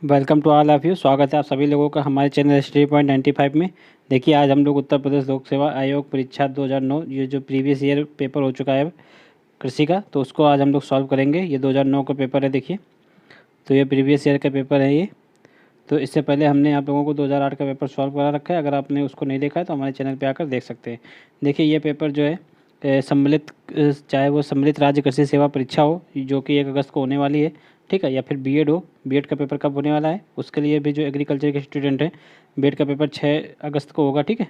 Welcome to all of you. स्वागत है आप सभी लोगों का हमारे चैनल हिस्ट्री पॉइंट 95 में। देखिए आज हम लोग उत्तर प्रदेश लोक सेवा आयोग परीक्षा 2009 ये जो प्रीवियस ईयर पेपर हो चुका है कृषि का, तो उसको आज हम लोग सॉल्व करेंगे। ये 2009 का पेपर है। देखिए तो ये प्रीवियस ईयर का पेपर है ये। तो इससे पहले हमने आप लोगों को 2008 का पेपर सॉल्व करा रखा है। अगर आपने उसको नहीं देखा है तो हमारे चैनल पर आकर देख सकते हैं। देखिए ये पेपर जो है सम्मिलित चाहे वो सम्मिलित राज्य कृषि सेवा परीक्षा हो जो कि 1 अगस्त को होने वाली है, ठीक है, या फिर बीएड हो। बीएड का पेपर कब होने वाला है उसके लिए भी जो एग्रीकल्चर के स्टूडेंट हैं, बीएड का पेपर 6 अगस्त को होगा, ठीक है।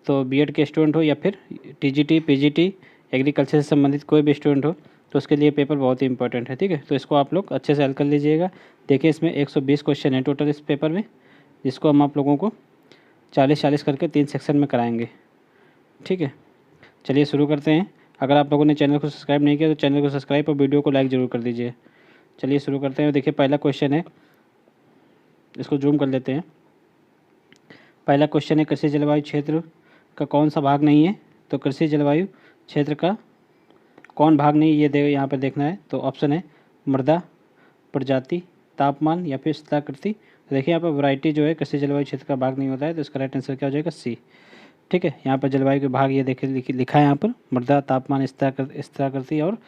तो बीएड के स्टूडेंट हो या फिर टीजीटी पीजीटी एग्रीकल्चर से संबंधित कोई भी स्टूडेंट हो तो उसके लिए पेपर बहुत ही इंपॉर्टेंट है, ठीक है। तो इसको आप लोग अच्छे से हल कर लीजिएगा। देखिए इसमें 120 क्वेश्चन है टोटल इस पेपर में, जिसको हम आप लोगों को 40-40 करके 3 सेक्शन में कराएंगे, ठीक है। चलिए शुरू करते हैं। अगर आप लोगों ने चैनल को सब्सक्राइब नहीं किया तो चैनल को सब्सक्राइब और वीडियो को लाइक ज़रूर कर दीजिए। चलिए शुरू करते हैं। देखिए पहला क्वेश्चन है, इसको जूम कर लेते हैं। पहला क्वेश्चन है कृषि जलवायु क्षेत्र का कौन सा भाग नहीं है। तो कृषि जलवायु क्षेत्र का कौन भाग नहीं, ये यहाँ पर देखना है। तो ऑप्शन है मृदा, प्रजाति, तापमान या फिर स्थलाकृति। तो देखिए यहाँ पर वैरायटी जो है कृषि जलवायु क्षेत्र का भाग नहीं होता है, तो इसका राइट आंसर क्या हो जाएगा, सी, ठीक है। यहाँ पर जलवायु के भाग ये देखिए लिखा है यहाँ पर मृदा, तापमान, स्थलाकृति और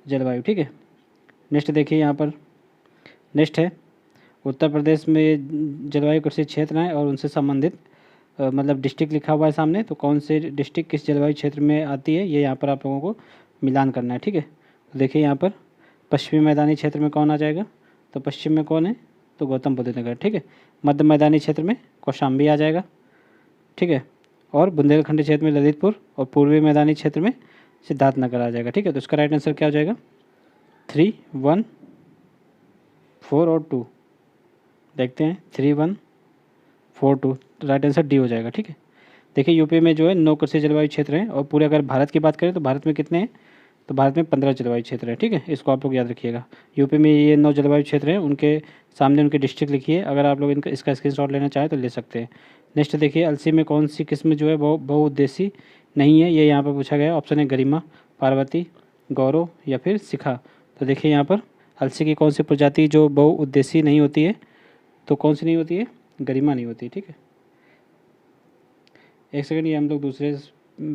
जलवायु, ठीक है। नेक्स्ट देखिए यहाँ पर नेक्स्ट है उत्तर प्रदेश में जलवायु कृषि क्षेत्र हैं और उनसे संबंधित मतलब डिस्ट्रिक्ट लिखा हुआ है सामने। तो कौन से डिस्ट्रिक्ट किस जलवायु क्षेत्र में आती है, ये यहाँ पर आप लोगों को मिलान करना है, ठीक है। तो देखिए यहाँ पर पश्चिमी मैदानी क्षेत्र में कौन आ जाएगा, तो पश्चिम में कौन है, तो गौतम बुद्ध नगर, ठीक है। मध्य मैदानी क्षेत्र में कौशाम्बी आ जाएगा, ठीक है। और बुंदेलखंड क्षेत्र में ललितपुर और पूर्वी मैदानी क्षेत्र में सिद्धार्थनगर आ जाएगा, ठीक है। तो इसका राइट आंसर क्या हो जाएगा, 3, 1, 4 और 2। देखते हैं 3, 1, 4, 2, राइट आंसर डी हो जाएगा, ठीक है। देखिए यूपी में जो है 9 कृषि जलवायु क्षेत्र हैं और पूरे अगर भारत की बात करें तो भारत में कितने हैं, तो भारत में 15 जलवायु क्षेत्र हैं, ठीक है। इसको आप लोग याद रखिएगा। यूपी में ये 9 जलवायु क्षेत्र हैं, उनके सामने उनके डिस्ट्रिक्ट लिखिए। अगर आप लोग इनका इसका स्क्रीनशॉट लेना चाहें तो ले सकते हैं। नेक्स्ट देखिए अलसी में कौन सी किस्म जो है वो बहुउद्देशीय नहीं है, ये यहाँ पर पूछा गया है। ऑप्शन है गरिमा, पार्वती, गौरव या फिर शिखा। तो देखिए यहाँ पर अलसी की कौन सी प्रजाति जो बहुउद्देशीय नहीं होती है, तो कौन सी नहीं होती है, गरिमा नहीं होती, ठीक है। एक सेकंड, ये हम लोग दूसरे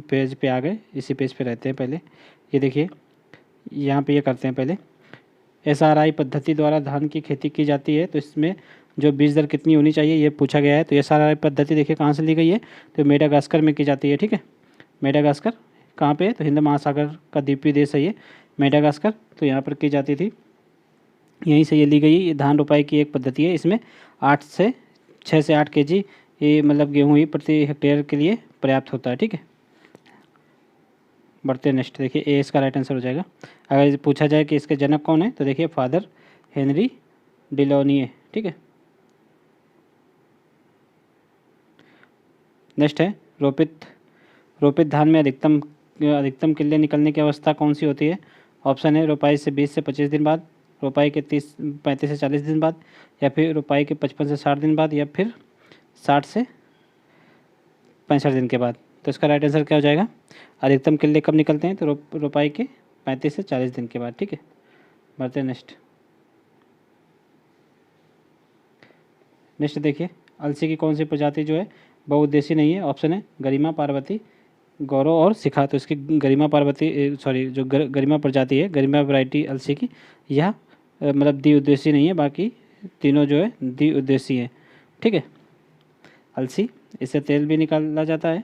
पेज पे आ गए, इसी पेज पे रहते हैं पहले। ये देखिए यहाँ पे ये करते हैं पहले। एसआरआई पद्धति द्वारा धान की खेती की जाती है, तो इसमें जो बीज दर कितनी होनी चाहिए ये पूछा गया है। तो एसआरआई पद्धति देखिए कहाँ से ली गई है, तो मेडागास्कर में की जाती है, ठीक है। मेडागास्कर कहाँ पे है, तो हिंद महासागर का द्वीपीय देश है ये मेडागास्कर। तो यहाँ पर की जाती थी, यहीं से ये ली गई। ये धान रोपाई की एक पद्धति है, इसमें 6 से 8 केजी ये मतलब गेहूँ ही प्रति हेक्टेयर के लिए पर्याप्त होता है, ठीक है। बढ़ते नेक्स्ट, देखिए ए इसका राइट आंसर हो जाएगा। अगर पूछा जाए कि इसके जनक कौन है, तो देखिए फादर हेनरी डिलोनिये, ठीक है। नेक्स्ट है रोपित धान में अधिकतम किल्ले निकलने की अवस्था कौन सी होती है। ऑप्शन है रोपाई से 20 से 25 दिन बाद, रोपाई के 35 से 40 दिन बाद, या फिर रोपाई के 55 से 60 दिन बाद, या फिर 60 से 65 दिन के बाद। तो इसका राइट आंसर क्या हो जाएगा, अधिकतम किल्ले कब निकलते हैं, तो रोपाई के 35 से 40 दिन के बाद, ठीक है। बढ़ते हैं नेक्स्ट देखिए अलसी की कौन सी प्रजाति जो है बहुउद्देशीय नहीं है। ऑप्शन है गरिमा, पार्वती, गौरव और शिखा। तो इसकी गरिमा पार्वती जो गरिमा प्रजाति है, गरिमा वैरायटी अलसी की, यह मतलब द्विउद्देशीय नहीं है, बाकी तीनों जो है द्विउद्देशीय है, ठीक है। अलसी, इससे तेल भी निकाला जाता है,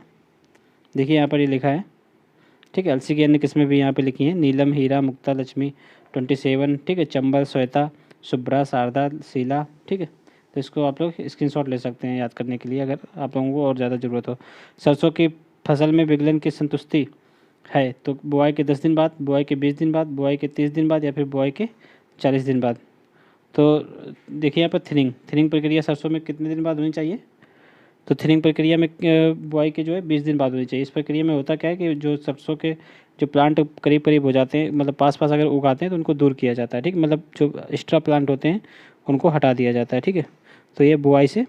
देखिए यहाँ पर ये लिखा है, ठीक है। अलसी की अन्य किस्में भी यहाँ पे लिखी हैं, नीलम, हीरा, मुक्ता, लक्ष्मी 27, ठीक है, चंबल, श्वेता, शुभ्रा, शारदा, शीला, ठीक है। तो इसको आप लोग स्क्रीनशॉट ले सकते हैं याद करने के लिए अगर आप लोगों को और ज़्यादा ज़रूरत हो। सरसों की फसल में विगलन की संतुष्टि है, तो बुआई के 10 दिन बाद, बुआई के 20 दिन बाद, बुआई के 30 दिन बाद, या फिर बुआई के 40 दिन बाद। तो देखिए यहाँ पर थिनिंग प्रक्रिया सरसों में कितने दिन बाद होनी चाहिए, तो थिनिंग प्रक्रिया में बुआई के जो है 20 दिन बाद होनी चाहिए। इस प्रक्रिया में होता क्या है कि जो सरसों के जो प्लांट करीब करीब हो जाते हैं, मतलब पास पास अगर उगाते हैं तो उनको दूर किया जाता है, ठीक, मतलब जो एक्स्ट्रा प्लांट होते हैं उनको हटा दिया जाता है, ठीक है। तो ये बुआई से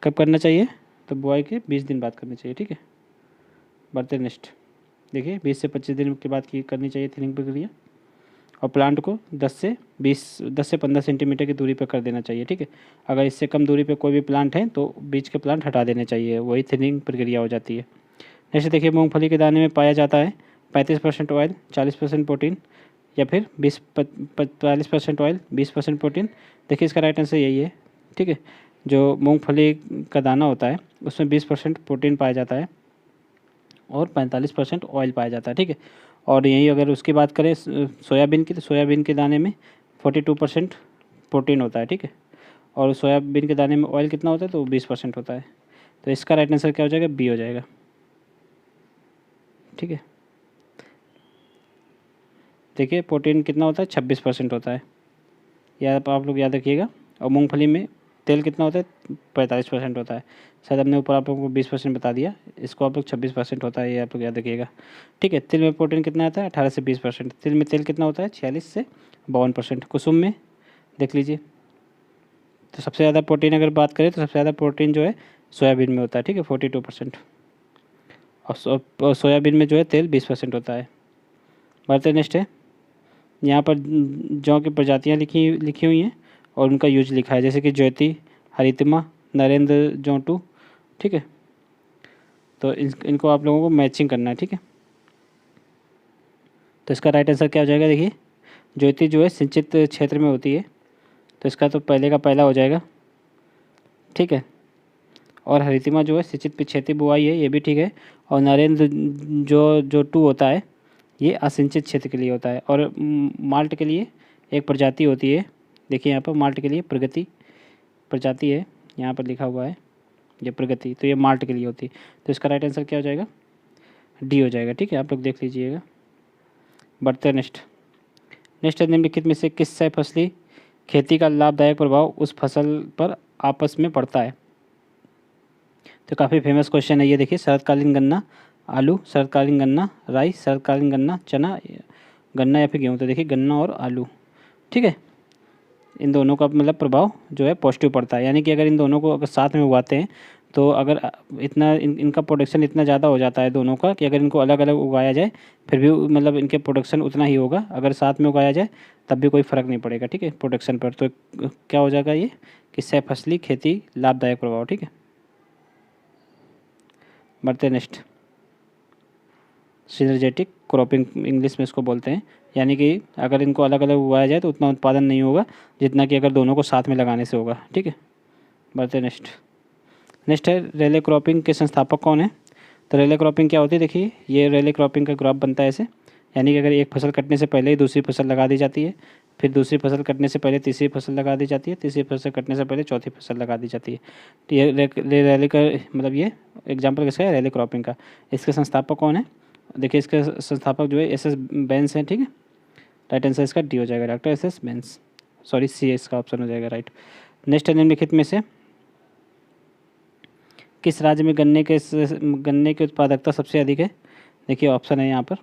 कब करना चाहिए, तो बुआई के 20 दिन बाद करनी चाहिए, ठीक है। बढ़ते नेक्स्ट, देखिए 20 से 25 दिन के बाद की करनी चाहिए थिनिंग प्रक्रिया। और प्लांट को 10 से 15 सेंटीमीटर की दूरी पर कर देना चाहिए, ठीक है। अगर इससे कम दूरी पर कोई भी प्लांट है तो बीच के प्लांट हटा देने चाहिए, वही थिनिंग प्रक्रिया हो जाती है। नेक्स्ट देखिए, मूंगफली के दाने में पाया जाता है 35% ऑयल, 40% प्रोटीन, या फिर 40% ऑयल, 20% प्रोटीन। देखिए इसका राइट आंसर यही है, ठीक है। जो मूंगफली का दाना होता है उसमें 20% प्रोटीन पाया जाता है और 45% ऑयल पाया जाता है, ठीक है। और यही अगर उसकी बात करें सोयाबीन की, तो सोयाबीन के दाने में 42% प्रोटीन होता है, ठीक है। और सोयाबीन के दाने में ऑयल कितना होता है, तो 20% होता है। तो इसका राइट आंसर क्या हो जाएगा, बी हो जाएगा, ठीक है। देखिए प्रोटीन कितना होता है, 26% होता है, या आप लोग याद रखिएगा। और मूंगफली में तेल कितना होता है, 45% होता है। शायद हमने ऊपर आप लोगों को 20% बता दिया, इसको आप लोग 26% होता है, ये आप लोग याद रखिएगा, ठीक है। तिल में प्रोटीन कितना आता है, 18 से 20%। तिल में तेल कितना होता है, 46 से 52%। कुसुम में देख लीजिए, तो सबसे ज़्यादा प्रोटीन अगर बात करें तो सबसे ज़्यादा प्रोटीन जो है सोयाबीन में होता है, ठीक है, 42%। और सोयाबीन में जो है तेल 20% होता है। बढ़ते नेक्स्ट है, यहाँ पर जौ की प्रजातियाँ लिखी हुई हैं और उनका यूज लिखा है, जैसे कि ज्योति, हरितमा, नरेंद्र जोंटू, ठीक है। तो इनको आप लोगों को मैचिंग करना है, ठीक है। तो इसका राइट आंसर क्या हो जाएगा, देखिए ज्योति जो है सिंचित क्षेत्र में होती है, तो इसका तो पहले का पहला हो जाएगा, ठीक है। और हरितिमा जो है सिंचित पिछेती बुआई है, ये भी ठीक है। और नरेंद्र जो टू होता है ये असिंचित क्षेत्र के लिए होता है। और माल्ट के लिए एक प्रजाति होती है, देखिए यहाँ पर माल्ट के लिए प्रगति प्रजाति है, यहाँ पर लिखा हुआ है ये प्रगति, तो ये माल्ट के लिए होती है। तो इसका राइट आंसर क्या हो जाएगा, डी हो जाएगा, ठीक है। आप लोग देख लीजिएगा। बढ़ते हैं नेक्स्ट निम्नलिखित में से किस सह फसली खेती का लाभदायक प्रभाव उस फसल पर आपस में पड़ता है। तो काफ़ी फेमस क्वेश्चन है ये, देखिए शरतकालीन गन्ना आलू, शरतकालीन गन्ना राई, शरतकालीन गन्ना चना, गन्ना या फिर गेहूँ। तो देखिए गन्ना और आलू, ठीक है। इन दोनों का मतलब प्रभाव जो है पॉजिटिव पड़ता है, यानी कि अगर इन दोनों को अगर साथ में उगाते हैं तो अगर इतना इनका प्रोडक्शन इतना ज़्यादा हो जाता है दोनों का कि अगर इनको अलग अलग उगाया जाए फिर भी मतलब इनके प्रोडक्शन उतना ही होगा, अगर साथ में उगाया जाए तब भी कोई फ़र्क नहीं पड़ेगा, ठीक है, प्रोडक्शन पर। तो क्या हो जाएगा ये कि सह फसली खेती लाभदायक प्रभाव, ठीक है। बढ़ते नेक्स्ट, सिनर्जेटिक क्रॉपिंग इंग्लिश में इसको बोलते हैं, यानी कि अगर इनको अलग अलग उगाया जाए तो उतना उत्पादन नहीं होगा जितना कि अगर दोनों को साथ में लगाने से होगा, ठीक है। बढ़ते नेक्स्ट है रेले क्रॉपिंग के संस्थापक कौन है। तो रेले क्रॉपिंग क्या होती है, देखिए ये रेले क्रॉपिंग का ग्राफ बनता है ऐसे, यानी कि अगर एक फसल कटने से पहले ही दूसरी फसल लगा दी जाती है, फिर दूसरी फसल कटने से पहले तीसरी फसल लगा दी जाती है, तीसरी फसल कटने से पहले चौथी फसल लगा दी जाती है। तो ये रैली का मतलब ये एग्जाम्पल किसका है, रैली क्रॉपिंग का। इसके संस्थापक कौन है, देखिए इसके संस्थापक जो है एस बेंस हैं, ठीक है। राइट आंसर इसका डी हो जाएगा, डॉक्टर एस बेंस, सॉरी सी इसका ऑप्शन हो जाएगा राइट। नेक्स्ट निम्नलिखित में से किस राज्य में गन्ने की उत्पादकता सबसे अधिक है। देखिए ऑप्शन है यहाँ पर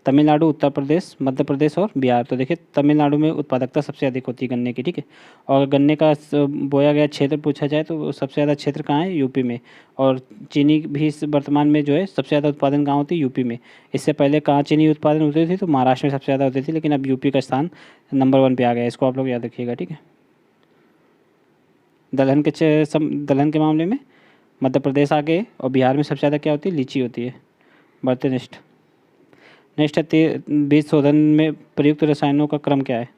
तमिलनाडु, उत्तर प्रदेश, मध्य प्रदेश और बिहार। तो देखिए तमिलनाडु में उत्पादकता सबसे अधिक होती है गन्ने की, ठीक है। और गन्ने का बोया गया क्षेत्र पूछा जाए तो सबसे ज़्यादा क्षेत्र कहाँ है, यूपी में। और चीनी भी वर्तमान में जो है सबसे ज़्यादा उत्पादन कहाँ होती है, यूपी में। इससे पहले कहाँ चीनी उत्पादन होती थी, तो महाराष्ट्र में सबसे ज़्यादा होती थी, लेकिन अब यूपी का स्थान नंबर 1 पे आ गया है, इसको आप लोग याद रखिएगा, ठीक है। दलहन के मामले में मध्य प्रदेश आगे, और बिहार में सबसे ज़्यादा क्या होती है, लीची होती है। बढ़ते नेक्स्ट है बीज शोधन में प्रयुक्त रसायनों का क्रम क्या है।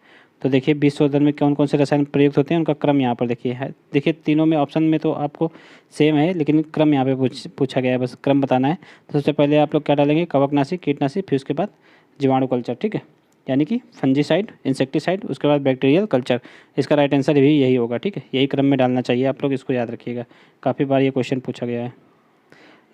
तो देखिए बीज शोधन में कौन कौन से रसायन प्रयुक्त होते हैं उनका क्रम यहाँ पर देखिए है। देखिए तीनों में ऑप्शन में तो आपको सेम है, लेकिन क्रम यहाँ पे पूछा गया है, बस क्रम बताना है। तो सबसे पहले आप लोग क्या डालेंगे, कवकनाशी, कीटनाशी, फिर उसके बाद जीवाणु कल्चर, ठीक है, यानी कि फंजीसाइड, इंसेक्टिसाइड, उसके बाद बैक्टीरियल कल्चर। इसका राइट आंसर भी यही होगा, ठीक है, यही क्रम में डालना चाहिए, आप लोग इसको याद रखिएगा, काफ़ी बार ये क्वेश्चन पूछा गया है।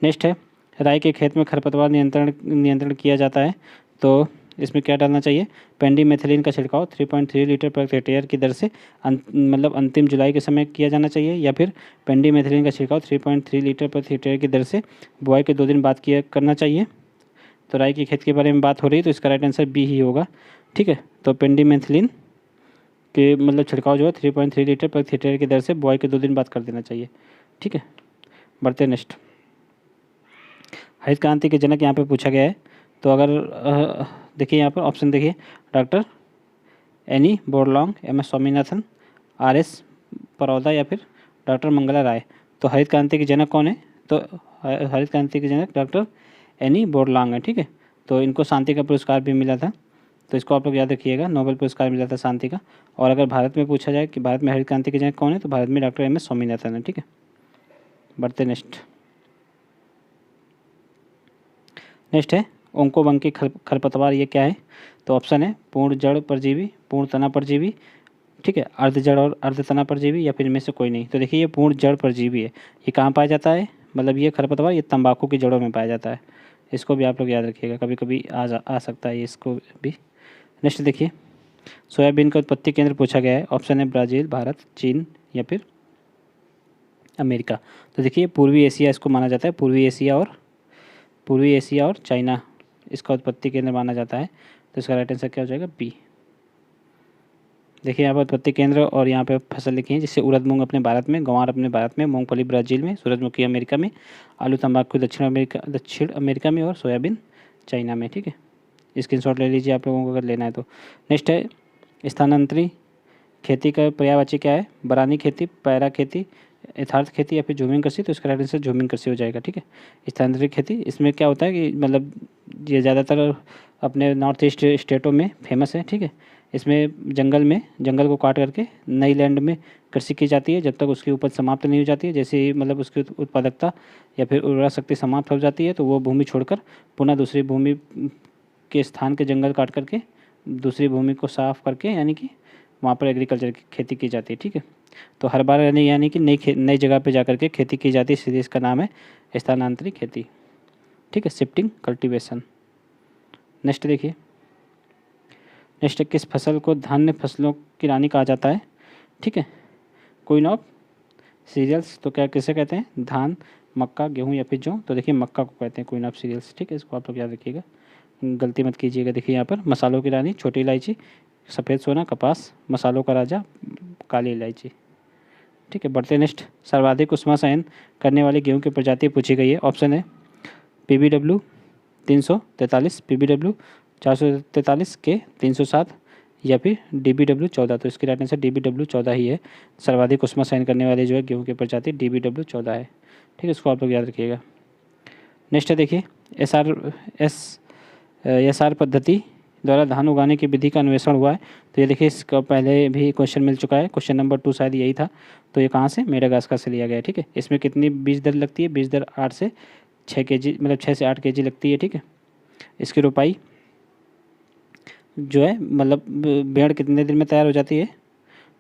नेक्स्ट है राई के खेत में खरपतवार नियंत्रण किया जाता है, तो इसमें क्या डालना चाहिए, पेंडीमेथिलीन का छिड़काव 3.3 लीटर प्रति हेक्टेयर की दर से मतलब अंतिम जुलाई के समय किया जाना चाहिए, या फिर पेंडीमेथिलीन का छिड़काव 3.3 लीटर प्रति हेक्टेयर की दर से बुआई के 2 दिन बाद करना चाहिए। तो राई की खेत के बारे में बात हो रही है, तो इसका राइट आंसर बी ही होगा, ठीक है। तो पेंडीमेथिलीन के मतलब छिड़काव जो है 3.3 लीटर प्रति हेक्टेयर की दर से बुआई के 2 दिन बाद कर देना चाहिए, ठीक है। बढ़ते नेक्स्ट, हरित क्रांति के जनक यहाँ पे पूछा गया है। तो अगर देखिए यहाँ पर ऑप्शन देखिए, डॉक्टर एनी बोरलॉन्ग, M S Swaminathan, R S Paroda या फिर डॉक्टर मंगला राय। तो हरित क्रांति के जनक कौन है? तो हरित क्रांति के जनक डॉक्टर एनी बोरलॉन्ग है, ठीक है। तो इनको शांति का पुरस्कार भी मिला था, तो इसको आप लोग याद रखिएगा, नोबेल पुरस्कार मिला था शांति का। और अगर भारत में पूछा जाए कि भारत में हरित क्रांति के जनक कौन है, तो भारत में डॉक्टर एम एस स्वामीनाथन है, ठीक है। बढ़ते नेक्स्ट है ओंकोबंकी खरपतवार, ये क्या है? तो ऑप्शन है पूर्ण जड़ परजीवी, पूर्ण तना परजीवी, ठीक है, अर्ध जड़ और अर्ध तना परजीवी, या फिर इनमें से कोई नहीं। तो देखिए ये पूर्ण जड़ परजीवी है। ये कहाँ पाया जाता है? मतलब ये खरपतवार ये तंबाकू की जड़ों में पाया जाता है। इसको भी आप लोग याद रखिएगा, कभी कभी आ सकता है इसको भी। नेक्स्ट देखिए, सोयाबीन का उत्पत्ति केंद्र पूछा गया है। ऑप्शन है ब्राज़ील, भारत, चीन या फिर अमेरिका। तो देखिए पूर्वी एशिया इसको माना जाता है, पूर्वी एशिया और चाइना इसका उत्पत्ति केंद्र माना जाता है। तो इसका राइट आंसर क्या हो जाएगा? बी। देखिए यहाँ पर उत्पत्ति केंद्र और यहाँ पे फसल लिखी है, जिससे उड़द मूंग अपने भारत में, गंवार अपने भारत में, मूंगफली ब्राज़ील में, सूरजमुखी अमेरिका में, आलू तंबाकू दक्षिण अमेरिका में और सोयाबीन चाइना में, ठीक है। स्क्रीनशॉट ले लीजिए आप लोगों को अगर लेना है तो। नेक्स्ट है स्थानांतरी खेती का पर्यायवाची क्या है? बरानी खेती, पैरा खेती, यथार्थ खेती या फिर झूमिंग कृषि। तो इसका राइट आंसर झूमिंग कृषि हो जाएगा, ठीक है। स्थानांतरित खेती, इसमें क्या होता है कि मतलब ये ज़्यादातर अपने नॉर्थ ईस्ट स्टेटों में फेमस है, ठीक है। इसमें जंगल को काट करके नई लैंड में कृषि की जाती है, जब तक उसकी उपज समाप्त नहीं हो जाती है। जैसे ही मतलब उसकी उत्पादकता या फिर उर्वरा शक्ति समाप्त हो जाती है, तो वो भूमि छोड़कर पुनः दूसरी भूमि के स्थान के जंगल काट करके दूसरी भूमि को साफ करके, यानी कि वहाँ पर एग्रीकल्चर की खेती की जाती है, ठीक है। तो हर बार यानी कि नई जगह पे जाकर के खेती की जाती है, इसलिए इसका नाम है स्थानांतरित खेती, ठीक है, शिफ्टिंग कल्टीवेशन। नेक्स्ट देखिए, नेक्स्ट किस फसल को धान्य फसलों की रानी कहा जाता है? ठीक है, क्वीन ऑफ सीरियल्स। तो क्या किसे कहते हैं? धान, मक्का, गेहूँ या फिर जौ। तो देखिए मक्का को कहते हैं क्वीन ऑफ सीरियल्स, ठीक है। इसको आप लोग याद रखिएगा, गलती मत कीजिएगा। देखिए यहाँ पर मसालों की रानी छोटी इलायची, सफ़ेद सोना, कपास, मसालों का राजा काली इलायची, ठीक है। बढ़ते नेक्स्ट, सर्वाधिक उष्मा सहन करने वाली गेहूं की प्रजाति पूछी गई है। ऑप्शन है PBW 343, PBW 443 के 307 या फिर DBW 14। तो इसकी राइट आंसर DBW 14 ही है। सर्वाधिक उष्मा सहन करने वाली जो है गेहूं की प्रजाति DBW 14 है, ठीक है। इसको आप लोग याद रखिएगा। नेक्स्ट है देखिए, SR पद्धति द्वारा धान उगाने की विधि का अन्वेषण हुआ है। तो ये देखिए इसका पहले भी क्वेश्चन मिल चुका है, क्वेश्चन नंबर 2 शायद यही था। तो ये कहाँ से? मेडागास्कर से लिया गया है, ठीक है। इसमें कितनी बीज दर लगती है? बीज दर 8 से 6 kg, मतलब 6 से 8 kg लगती है, ठीक है। इसकी रोपाई जो है मतलब बेड़ कितने दिन में तैयार हो जाती है?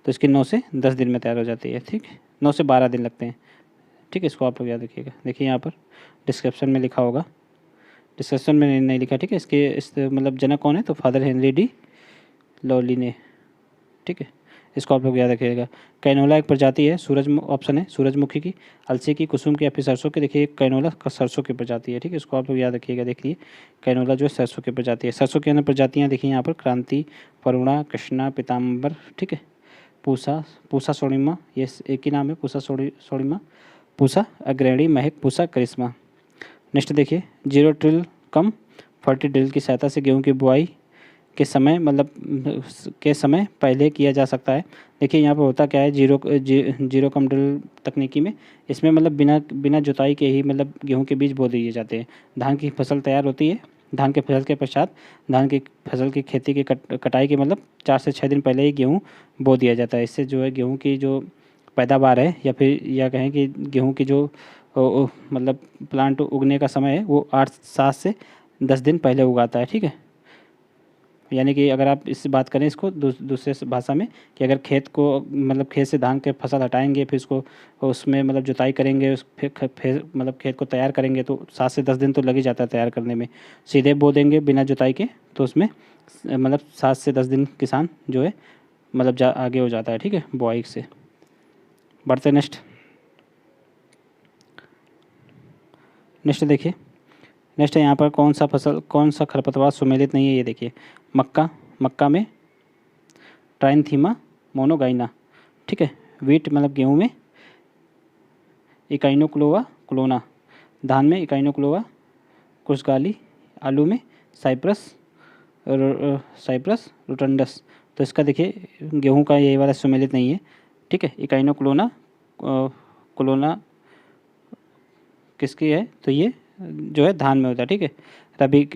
तो इसकी 9 से 10 दिन में तैयार हो जाती है, ठीक है। 9 से 12 दिन लगते हैं, ठीक है। इसको आप लोग याद रखिएगा। देखिए यहाँ पर डिस्क्रिप्शन में लिखा होगा, डिस्क्रिप्शन में नहीं लिखा, ठीक है। इस मतलब जनक कौन है? तो फादर हेनरी डी लॉली ने, ठीक है। इसको आप लोग याद रखिएगा। कैनोला एक प्रजाति है, ऑप्शन है सूरजमुखी की, अलसी की, कुसुम की या फिर सरसों की। देखिए कैनोला सरसों की प्रजाति है, ठीक है। इसको आप लोग याद रखिएगा। देखिए कैनोला जो है सरसों की प्रजाति है। सरसों की अन्य प्रजातियाँ देखिए यहाँ पर क्रांति, परुणा, कृष्णा, पीताम्बर, ठीक है, पूसा सोनिमा, ये एक ही नाम है, पूसा सोनिमा, पूसा अग्रणी, महक, पूसा करिश्मा। नेक्स्ट देखिए, 0 ड्रिल कम 40 ड्रिल की सहायता से गेहूं की बुआई के समय पहले किया जा सकता है। देखिए यहाँ पर होता क्या है, जीरो कम ड्रिल तकनीकी में इसमें मतलब बिना जुताई के ही मतलब गेहूं के बीज बो दिए जाते हैं। धान की फसल तैयार होती है, धान के फसल के पश्चात धान की फसल की खेती की कटाई के मतलब 4 से 6 दिन पहले ही गेहूँ बो दिया जाता है। इससे जो है गेहूँ की जो पैदावार है, या फिर या कहें कि गेहूँ की जो मतलब प्लांट उगने का समय है, वो 7 से 10 दिन पहले उगाता है, ठीक है। यानी कि अगर आप इससे बात करें इसको दूसरे भाषा में, कि अगर खेत को मतलब खेत से धान के फसल हटाएंगे, फिर उसको उसमें मतलब जुताई करेंगे, फिर मतलब खेत को तैयार करेंगे, तो 7 से 10 दिन तो लग ही जाता है तैयार करने में। सीधे बो देंगे बिना जुताई के, तो उसमें मतलब 7 से 10 दिन किसान जो है मतलब आगे हो जाता है, ठीक है, बुआई से। बढ़ते नेक्स्ट देखिए, नेक्स्ट है यहाँ पर कौन सा खरपतवार सुमेलित नहीं है? ये देखिए मक्का में ट्राइनथीमा मोनोगाइना, ठीक है। वीट मतलब गेहूं में इकाइनोक्लोआ क्लोना, धान में इकाइनोक्लोआ कुसगाली, आलू में साइप्रस रोटंडस, तो इसका देखिए गेहूँ का ये वाला सुमेलित नहीं है, ठीक है। इकाइनोक्लोना क्लोना किसकी है, तो ये जो है धान में होता है, ठीक है। रबी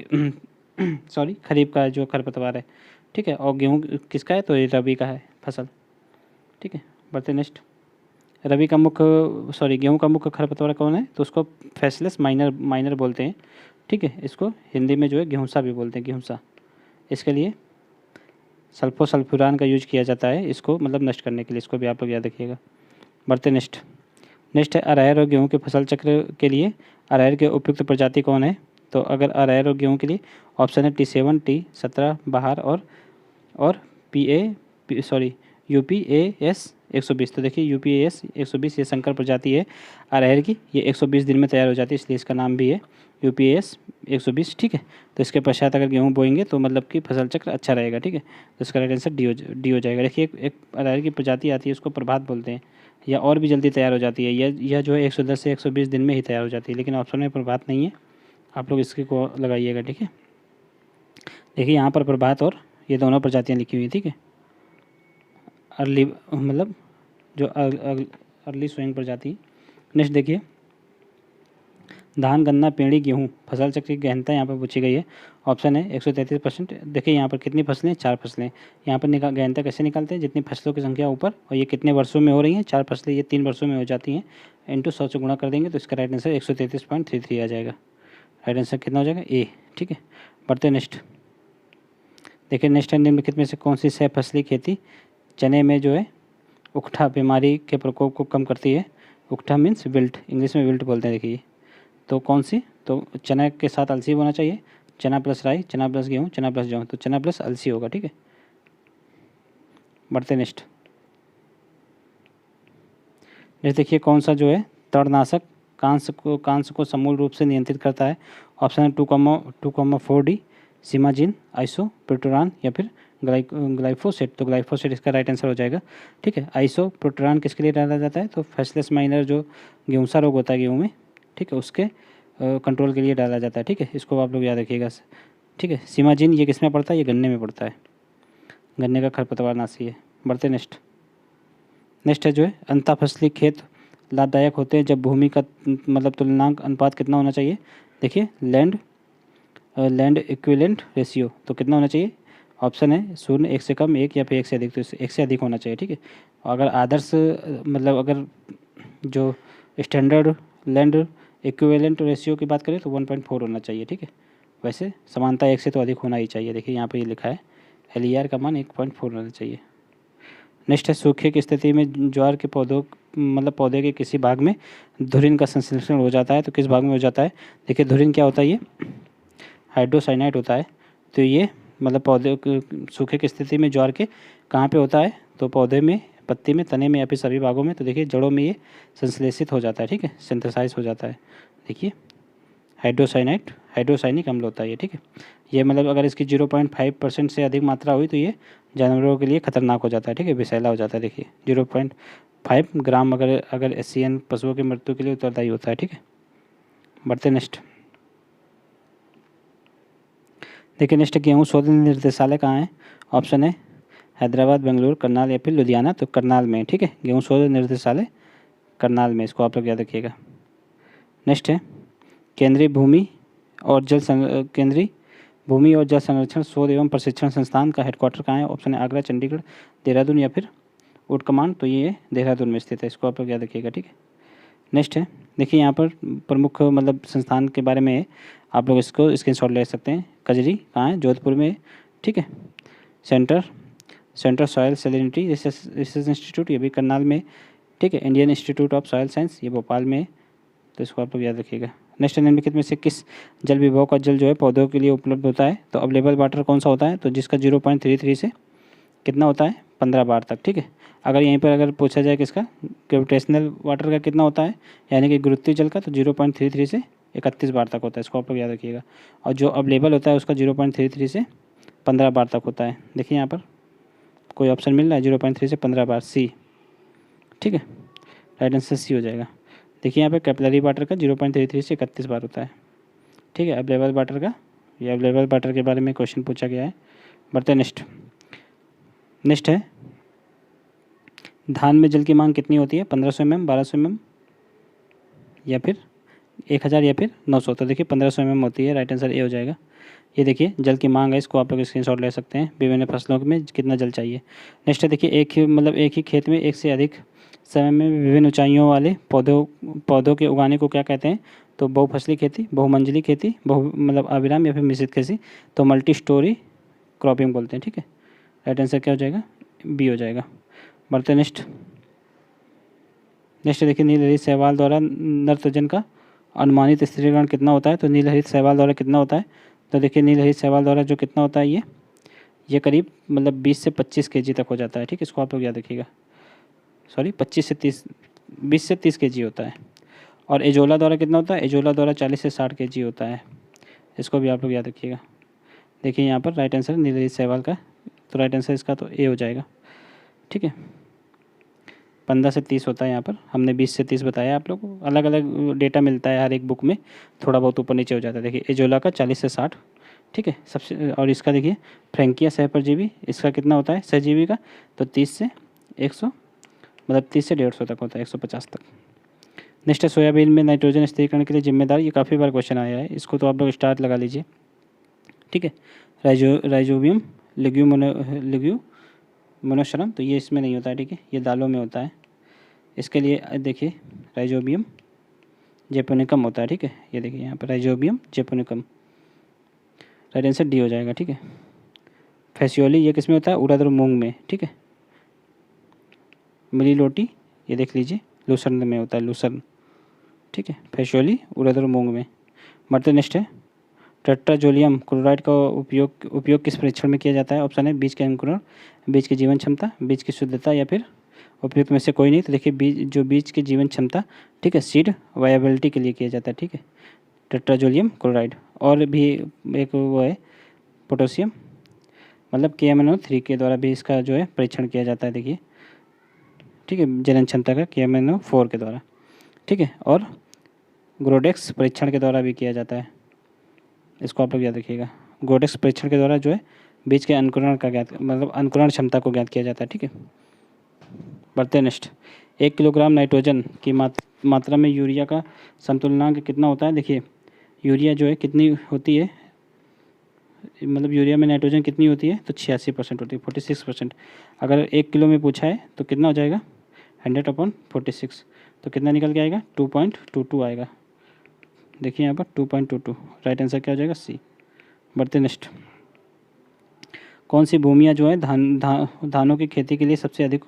सॉरी खरीफ का जो खरपतवार है, ठीक है। और गेहूँ किसका है, तो ये रबी का है फसल, ठीक है। बढ़ते नेक्स्ट। रबी का मुख्य गेहूँ का मुख्य खरपतवार कौन है, तो उसको फैसलेस माइनर बोलते हैं, ठीक है। इसको हिंदी में जो है गेहूँसा भी बोलते हैं, गेहूँसा। इसके लिए सल्फोसल्फ्यूरान का यूज किया जाता है, इसको मतलब नष्ट करने के लिए, इसको भी आप लोग याद रखिएगा। बढ़ते नेक्स्ट है अरहर और गेहूँ के फसल चक्र के लिए अरहर के उपयुक्त प्रजाति कौन है, तो अगर अरहर और गेहूँ के लिए ऑप्शन है T7, T17 बहार और UPAS 120। तो देखिए UPAS 120 ये संकर प्रजाति है अरहर की, ये 120 दिन में तैयार हो जाती है, इसलिए इसका नाम भी है UPAS 120, ठीक है। तो इसके पश्चात अगर गेहूँ बोएंगे तो मतलब कि फसल चक्र अच्छा रहेगा, ठीक है। तो इसका राइट आंसर डी हो जाएगा। देखिए एक अरहर की प्रजाति आती है, उसको प्रभात बोलते हैं, या और भी जल्दी तैयार हो जाती है, यह जो है 110 से 120 दिन में ही तैयार हो जाती है, लेकिन ऑप्शन में प्रभात नहीं है, आप लोग इसके को लगाइएगा, ठीक है। देखिए यहाँ पर प्रभात और ये दोनों प्रजातियाँ लिखी हुई हैं, ठीक है। अर्ली मतलब जो अर्ली सोइंग प्रजाति। नेक्स्ट देखिए धान गन्ना पेड़ी गेहूँ फसल चक्र की गहनता यहाँ पर पूछी गई है। ऑप्शन है 133%। देखिए यहाँ पर कितनी फसलें, 4 फसलें। यहाँ पर गहनता कैसे निकालते हैं, जितनी फसलों की संख्या ऊपर और ये कितने वर्षों में हो रही हैं, 4 फसलें ये 3 वर्षों में हो जाती हैं, इंटू 100 से गुणा कर देंगे तो इसका राइट आंसर 133.33 आ जाएगा। राइट आंसर कितना हो जाएगा, ए, ठीक है। बढ़ते नेक्स्ट। देखिए नेक्स्ट है निम्नलिखित में से कौन सी सह फसली खेती चने में जो है उकठा बीमारी के प्रकोप को कम करती है। उकठा मीन्स विल्ट, इंग्लिश में विल्ट बोलते हैं। देखिए तो कौन सी, तो चना के साथ अलसी होना चाहिए, चना प्लस राई, चना प्लस गेहूँ, चना प्लस जौ, तो चना प्लस अलसी होगा, ठीक है। बढ़ते नेक्स्ट देखिए कौन सा जो है तड़नाशक कांस को समूल रूप से नियंत्रित करता है। ऑप्शन है 2,4D सीमाजिन, आइसोप्रोटोरान या फिर ग्लाइफोसेट। तो ग्लाइफोसेट इसका राइट आंसर हो जाएगा, ठीक है। आइसोप्रोटोरान किसके लिए डाला जाता है, तो फैसलेस माइनर जो गेहूँसा रोग होता है गेहूँ में, ठीक है, उसके कंट्रोल के लिए डाला जाता है, ठीक है। इसको आप लोग याद रखिएगा, ठीक है। सीमाजिन ये किस में पड़ता है, ये गन्ने में पड़ता है, गन्ने का खरपतवार नाशी है। बढ़ते नेक्स्ट है जो है अंतःफसली खेत लाभदायक होते हैं जब भूमि का मतलब तुलनांक अनुपात कितना होना चाहिए। देखिए लैंड इक्विवेलेंट रेशियो, तो कितना होना चाहिए, ऑप्शन है 0, 1 से कम, 1 या फिर 1 से अधिक, तो 1 से अधिक होना चाहिए, ठीक है। अगर आदर्श मतलब अगर जो स्टैंडर्ड लैंड इक्विवेलेंट रेशियो की बात करें तो 1.4 होना चाहिए, ठीक है। वैसे समानता 1 से तो अधिक होना ही चाहिए। देखिए यहाँ पे ये लिखा है LER का मान 1.4 होना चाहिए। नेक्स्ट है सूखे की स्थिति में ज्वार के पौधे के किसी भाग में धुरिन का संश्लेषण हो जाता है, तो किस भाग में हो जाता है। देखिए धुरिन क्या होता है, ये हाइड्रोसाइनाइड होता है। तो ये मतलब पौधे सूखे की स्थिति में ज्वार के कहाँ पे होता है, तो पौधे में, पत्ती में, तने में या फिर सभी भागों में। तो देखिए जड़ों में ये संश्लेषित हो जाता है, ठीक है, सिंथेसाइज हो जाता है। देखिए हाइड्रोसाइनिक अम्ल होता है ये, ठीक है। ये मतलब अगर इसकी 0.5% से अधिक मात्रा हुई तो ये जानवरों के लिए खतरनाक हो जाता है, ठीक है, विषैला हो जाता है। देखिए 0.5 ग्राम अगर SCN पशुओं की मृत्यु के लिए उत्तरदायी होता है, ठीक है। बढ़ते नेक्स्ट। देखिए नेक्स्ट गेहूँ शोध निर्देशालय कहाँ है। ऑप्शन है हैदराबाद, बेंगलुरु, करनाल या फिर लुधियाना। तो करनाल में, ठीक है, गेहूँ शोध निर्देशालय करनाल में, इसको आप लोग याद रखिएगा। नेक्स्ट है केंद्रीय भूमि और जल संरक्षण शोध एवं प्रशिक्षण संस्थान का हेडक्वार्टर कहाँ है। ऑप्शन है आगरा, चंडीगढ़, देहरादून या फिर उट कमांड। तो ये देहरादून में स्थित है, इसको आप लोग याद रखिएगा, ठीक है। नेक्स्ट है देखिए यहाँ पर प्रमुख मतलब संस्थान के बारे में आप लोग इसको स्क्रीनशॉट ले सकते हैं। कजरी कहाँ है, जोधपुर में, ठीक है। Centre soil salinity research institute, ये भी करनाल में, ठीक है। Indian institute of soil science, ये भोपाल में। तो इसको आप लोग याद रखिएगा। नेक्स्ट निम्नलिखित में से किस जल विभाग का जल जो है पौधों के लिए उपलब्ध होता है। तो अवेलेबल वाटर कौन सा होता है, तो जिसका 0.33 से कितना होता है, 15 बार तक, ठीक है। अगर यहीं पर अगर पूछा जाए किसका ग्रेविटेशनल वाटर का कितना होता है, यानी कि गुरुत्वीय जल का, तो 0.33 से 31 बार तक होता है, इसको आप लोग याद रखिएगा। और जो अवेलेबल होता है उसका 0.33 से 15 बार तक होता है। देखिए यहाँ पर कोई ऑप्शन मिल रहा है 0.3 से 15 बार, सी, ठीक है। राइट आंसर सी हो जाएगा। देखिए यहाँ पे कैपिलरी वाटर का 0.33 से 31 बार होता है, ठीक है। अवेलेबल वाटर का, ये अवेलेबल वाटर के बारे में क्वेश्चन पूछा गया है। बढ़ते नेक्स्ट। नेक्स्ट है धान में जल की मांग कितनी होती है, 1500 mm, 1200 mm या फिर 1000 या फिर 900। तो देखिए 1500 mm होती है, राइट आंसर ए हो जाएगा। ये देखिए जल की मांग है, इसको आप लोग स्क्रीनशॉट ले सकते हैं। विभिन्न फसलों में कितना जल चाहिए। नेक्स्ट है देखिए एक ही खेत में एक से अधिक समय में विभिन्न ऊंचाइयों वाले पौधों के उगाने को क्या कहते हैं। तो बहुफसली खेती, बहुमंजिली खेती, अविराम या फिर मिश्रित खेती। तो मल्टी स्टोरी क्रॉपिंग बोलते हैं, ठीक है। राइट आंसर क्या हो जाएगा, बी हो जाएगा। बढ़ते हैं नेक्स्ट देखिए नीलहरित शैवाल द्वारा नत्रजन का अनुमानित स्थिरीकरण कितना होता है। तो नीलहरित शैवाल द्वारा कितना होता है। तो देखिए नीलहरित शैवाल द्वारा जो कितना होता है, ये करीब 20 से 25 kg तक हो जाता है, ठीक है। इसको आप लोग याद रखिएगा, सॉरी 20 से 30 kg होता है। और एजोला द्वारा कितना होता है, एजोला द्वारा 40 से 60 kg होता है। इसको भी आप लोग याद रखिएगा। देखिए यहाँ पर राइट आंसर नीलहरित शैवाल का, तो राइट आंसर इसका तो ए हो जाएगा, ठीक है। 15 से 30 होता है, यहाँ पर हमने 20 से 30 बताया। आप लोग को अलग अलग डेटा मिलता है हर एक बुक में, थोड़ा बहुत ऊपर नीचे हो जाता है। देखिए एजोला का 40 से 60, ठीक है सबसे। और इसका देखिए फ्रैंकिया सहपरजीवी, इसका कितना होता है सहजीवी का, तो 30 से 100 30 से 150 तक होता है, 150 तक। नेक्स्ट है सोयाबीन में नाइट्रोजन स्थिरीकरण के लिए जिम्मेदार, ये काफ़ी बार क्वेश्चन आया है, इसको तो आप लोग स्टार लगा लीजिए, ठीक है। राइजोबियम लिग्यूमिनोशरम, तो ये इसमें नहीं होता है, ठीक है, ये दालों में होता है। इसके लिए देखिए राइजोबियम जेपोनिकम होता है, ठीक है। ये देखिए यहाँ पर rhizobium japonicum, right answer D हो जाएगा, ठीक है। फैसियोली ये किस में होता है, उड़द और मूंग में, ठीक है। मिलीलोटी ये देख लीजिए लूसर्न में होता है, लूसर्न, ठीक है। फैसियोली उड़द और मूंग में। बढ़ते नेक्स्ट है टेट्राजोलियम क्लोराइड का उपयोग किस परीक्षण में किया जाता है। ऑप्शन है बीज के अंकुरण, बीज की जीवन क्षमता, बीज की शुद्धता या फिर उपयुक्त में से कोई नहीं। तो देखिए बीज की जीवन क्षमता, ठीक है, सीड वायबिलिटी के लिए किया जाता है, ठीक है, टेट्राजोलियम क्लोराइड। और भी एक वो है पोटेशियम KMnO3 के द्वारा भी इसका जो है परीक्षण किया जाता है, देखिए, ठीक है, जनन क्षमता का KMnO4 के द्वारा, ठीक है। और ग्रोडेक्स परीक्षण के द्वारा भी किया जाता है, इसको आप लोग याद रखिएगा। ग्रोडेक्स परीक्षण के द्वारा जो है बीज के अंकुरण का अंकुरण क्षमता को ज्ञात किया जाता है, ठीक है। बढ़ते हैं नेक्स्ट, 1 किलोग्राम नाइट्रोजन की मात्रा में यूरिया का संतुलनांक कितना होता है। देखिए यूरिया जो है कितनी होती है, यूरिया में नाइट्रोजन कितनी होती है, तो 86% होती है, 46%। अगर 1 किलो में पूछा है तो कितना हो जाएगा 100/46, तो कितना निकल के आएगा 2.22 आएगा। देखिए यहाँ पर 2.22, राइट आंसर क्या हो जाएगा सी। बढ़ते नेक्स्ट, कौन सी भूमियाँ जो है धानों की खेती के लिए सबसे अधिक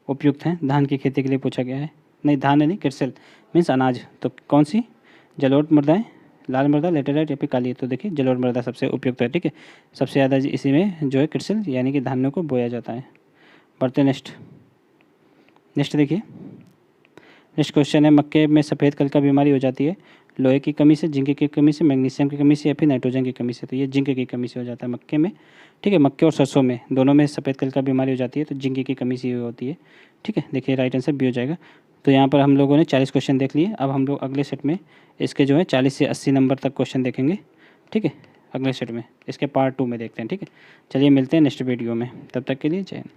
उपयुक्त हैं। धान की खेती के लिए पूछा गया है, नहीं धान नहीं, किरसल मीन्स अनाज। तो कौन सी, जलोढ़ मृदाएँ, लाल मृदा, लेटेराइट या फिर काली। तो देखिए जलोढ़ मृदा सबसे उपयुक्त है, ठीक है। सबसे ज़्यादा इसी में जो है किरसल यानी कि धानों को बोया जाता है। बढ़ते नेक्स्ट देखिए, नेक्स्ट क्वेश्चन है मक्के में सफ़ेद कल का बीमारी हो जाती है लोहे की कमी से, जिंक की कमी से, मैग्नीशियम की कमी से या फिर नाइट्रोजन की कमी से। तो ये जिंक की कमी से हो जाता है मक्के में, ठीक है। मक्के और सरसों में दोनों में सफ़ेद कल का बीमारी हो जाती है, तो जिंक की कमी से होती है, ठीक है। देखिए राइट आंसर बी हो जाएगा। तो यहाँ पर हम लोगों ने 40 क्वेश्चन देख लिए। अब हम लोग अगले सेट में इसके जो है 40 से 80 नंबर तक क्वेश्चन देखेंगे, ठीक है। अगले सेट में इसके पार्ट 2 में देखते हैं, ठीक है। चलिए मिलते हैं नेक्स्ट वीडियो में, तब तक के लिए जय हिंद।